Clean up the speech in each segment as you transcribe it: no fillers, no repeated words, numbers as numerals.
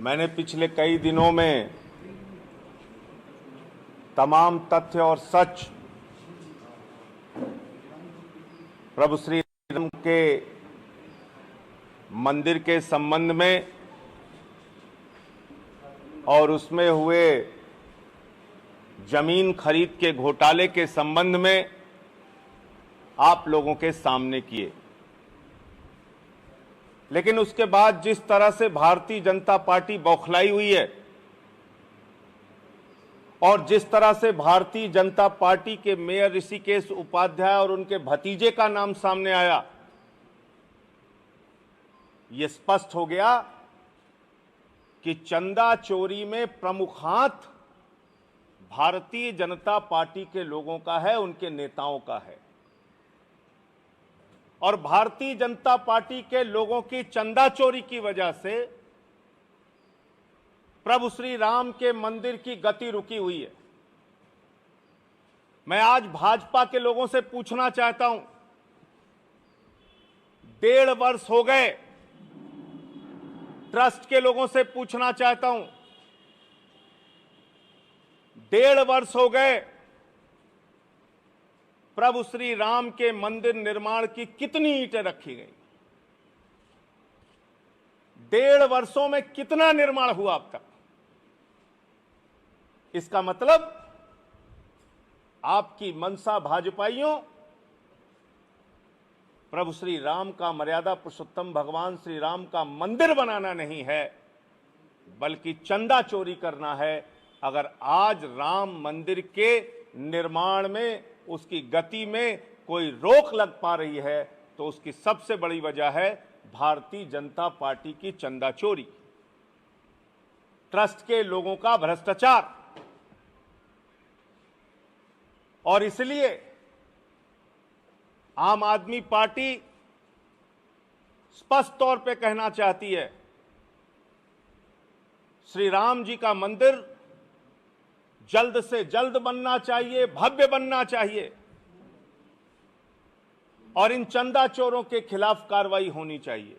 मैंने पिछले कई दिनों में तमाम तथ्य और सच प्रभु श्री राम के मंदिर के संबंध में और उसमें हुए जमीन खरीद के घोटाले के संबंध में आप लोगों के सामने किए। लेकिन उसके बाद जिस तरह से भारतीय जनता पार्टी बौखलाई हुई है और जिस तरह से भारतीय जनता पार्टी के मेयर ऋषिकेश उपाध्याय और उनके भतीजे का नाम सामने आया, यह स्पष्ट हो गया कि चंदा चोरी में प्रमुख हाथ भारतीय जनता पार्टी के लोगों का है, उनके नेताओं का है। और भारतीय जनता पार्टी के लोगों की चंदा चोरी की वजह से प्रभु श्री राम के मंदिर की गति रुकी हुई है। मैं आज भाजपा के लोगों से पूछना चाहता हूं, 1.5 वर्ष हो गए, ट्रस्ट के लोगों से पूछना चाहता हूं, 1.5 वर्ष हो गए, प्रभु श्री राम के मंदिर निर्माण की कितनी ईंटें रखी गई? 1.5 वर्षों में कितना निर्माण हुआ अब तक? इसका मतलब आपकी मनसा भाजपाइयों प्रभु श्री राम का, मर्यादा पुरुषोत्तम भगवान श्री राम का मंदिर बनाना नहीं है, बल्कि चंदा चोरी करना है। अगर आज राम मंदिर के निर्माण में, उसकी गति में कोई रोक लग पा रही है तो उसकी सबसे बड़ी वजह है भारतीय जनता पार्टी की चंदा चोरी, ट्रस्ट के लोगों का भ्रष्टाचार। और इसलिए आम आदमी पार्टी स्पष्ट तौर पे कहना चाहती है, श्री राम जी का मंदिर जल्द से जल्द बनना चाहिए, भव्य बनना चाहिए और इन चंदा चोरों के खिलाफ कार्रवाई होनी चाहिए।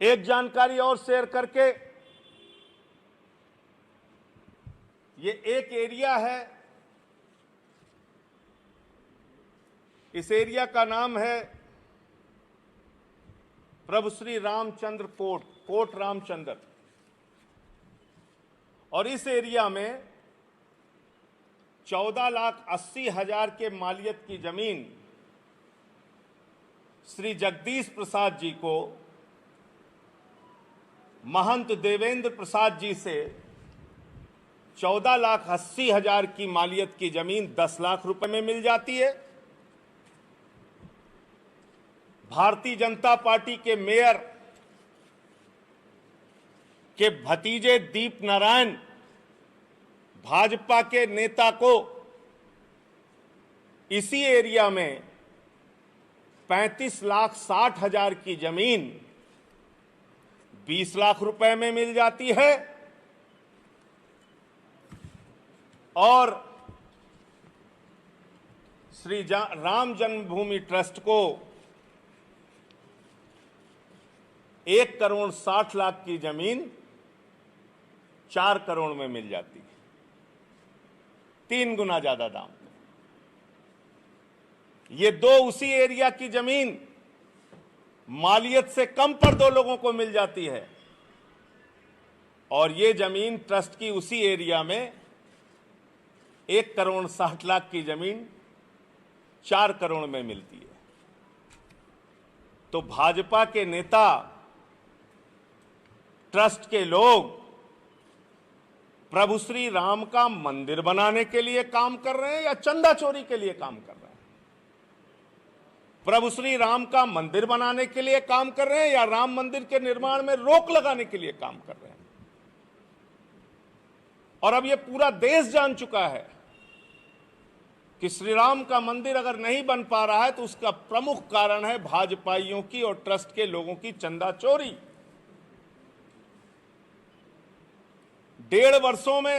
एक जानकारी और शेयर करके, ये एक एरिया है, इस एरिया का नाम है प्रभु श्री रामचंद्र कोट रामचंद्र। और इस एरिया में 14,80,000 के मालियत की जमीन श्री जगदीश प्रसाद जी को महंत देवेंद्र प्रसाद जी से 14,80,000 की मालियत की जमीन 10 लाख रुपए में मिल जाती है। भारतीय जनता पार्टी के मेयर के भतीजे दीप नारायण भाजपा के नेता को इसी एरिया में 35,60,000 की जमीन 20 लाख रुपए में मिल जाती है और श्री राम जन्मभूमि ट्रस्ट को 1,60,00,000 की जमीन 4 करोड़ में मिल जाती है, 3 गुना ज्यादा दाम। ये दो उसी एरिया की जमीन मालियत से कम पर 2 लोगों को मिल जाती है और ये जमीन ट्रस्ट की उसी एरिया में 1,60,00,000 की जमीन 4 करोड़ में मिलती है। तो भाजपा के नेता, ट्रस्ट के लोग प्रभु श्री राम का मंदिर बनाने के लिए काम कर रहे हैं या चंदा चोरी के लिए काम कर रहे हैं? प्रभु श्री राम का मंदिर बनाने के लिए काम कर रहे हैं या राम मंदिर के निर्माण में रोक लगाने के लिए काम कर रहे हैं? और अब यह पूरा देश जान चुका है कि श्री राम का मंदिर अगर नहीं बन पा रहा है तो उसका प्रमुख कारण है भाजपाइयों की और ट्रस्ट के लोगों की चंदा चोरी। 1.5 वर्षों में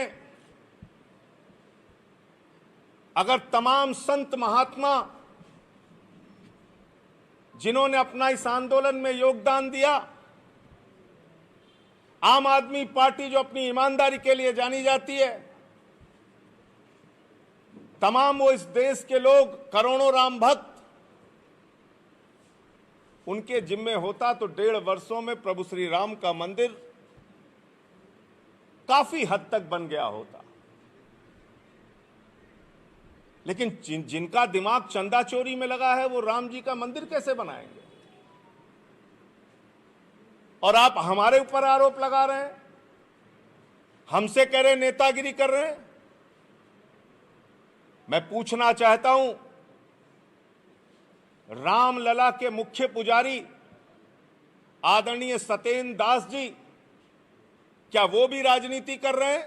अगर तमाम संत महात्मा जिन्होंने अपना इस आंदोलन में योगदान दिया आम आदमी पार्टी जो अपनी ईमानदारी के लिए जानी जाती है, तमाम वो इस देश के लोग, करोड़ों राम भक्त, उनके जिम्मे होता तो 1.5 वर्षों में प्रभु श्री राम का मंदिर काफी हद तक बन गया होता। लेकिन जिनका दिमाग चंदा चोरी में लगा है, वो राम जी का मंदिर कैसे बनाएंगे? और आप हमारे ऊपर आरोप लगा रहे हैं, हमसे कह रहे नेतागिरी कर रहे हैं। मैं पूछना चाहता हूं, रामलला के मुख्य पुजारी आदरणीय सत्येंद्र दास जी, क्या वो भी राजनीति कर रहे हैं?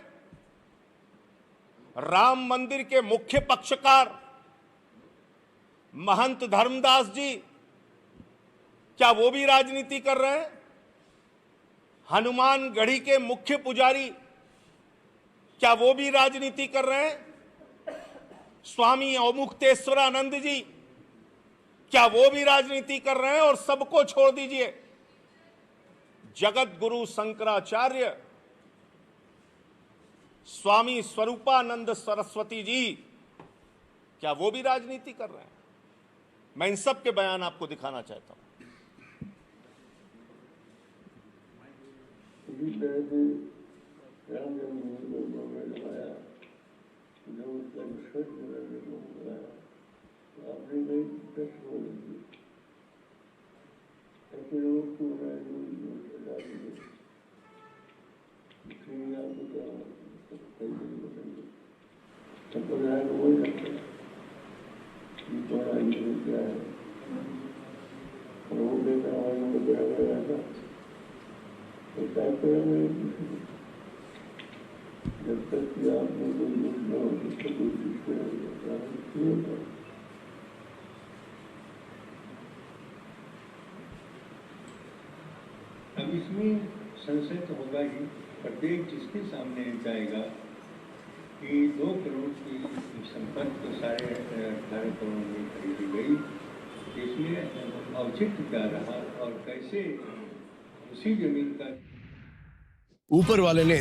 राम मंदिर के मुख्य पक्षकार महंत धर्मदास जी, क्या वो भी राजनीति कर रहे हैं? हनुमानगढ़ी के मुख्य पुजारी, क्या वो भी राजनीति कर रहे हैं? स्वामी अवमुक्तेश्वरानंद जी, क्या वो भी राजनीति कर रहे हैं? और सबको छोड़ दीजिए, जगत गुरु शंकराचार्य स्वामी स्वरूपानंद सरस्वती जी, क्या वो भी राजनीति कर रहे हैं? मैं इन सब के बयान आपको दिखाना चाहता हूं। जब तक कि आपने कोई योजना हो जिसका कोई अब इसमें संशय तो होगा ही, प्रत्येक जिसके सामने जाएगा कि 2 करोड़ की संपत्ति तो सारे 18 करोड़ में खरीदी गई, इसमें औचित्य क्या रहा और कैसे उसी जमीन का ऊपर वाले ने